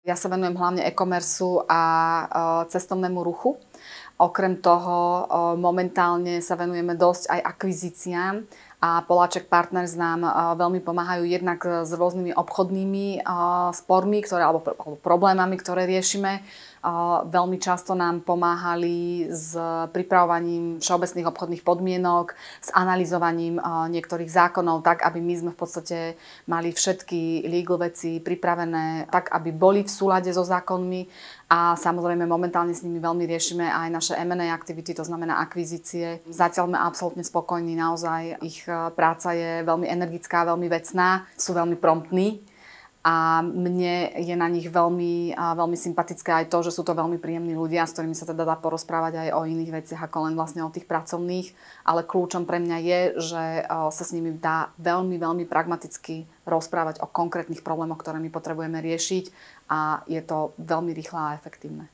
Ja sa venujem hlavne e-commerceu a cestovnému ruchu. Okrem toho momentálne sa venujeme dosť aj akvizíciám a Poláček Partners nám veľmi pomáhajú jednak s rôznymi obchodnými spormi, alebo problémami, ktoré riešime. Veľmi často nám pomáhali s pripravovaním všeobecných obchodných podmienok, s analyzovaním niektorých zákonov, tak aby my sme v podstate mali všetky legal veci pripravené tak, aby boli v súlade so zákonmi. A samozrejme momentálne s nimi veľmi riešime aj naše M&A aktivity, to znamená akvizície. Zatiaľ sme absolútne spokojní, naozaj ich práca je veľmi energická, veľmi vecná, sú veľmi promptní. A mne je na nich veľmi sympatické aj to, že sú to veľmi príjemní ľudia, s ktorými sa teda dá porozprávať aj o iných veciach ako len vlastne o tých pracovných. Ale kľúčom pre mňa je, že sa s nimi dá veľmi pragmaticky rozprávať o konkrétnych problémoch, ktoré my potrebujeme riešiť a je to veľmi rýchle a efektívne.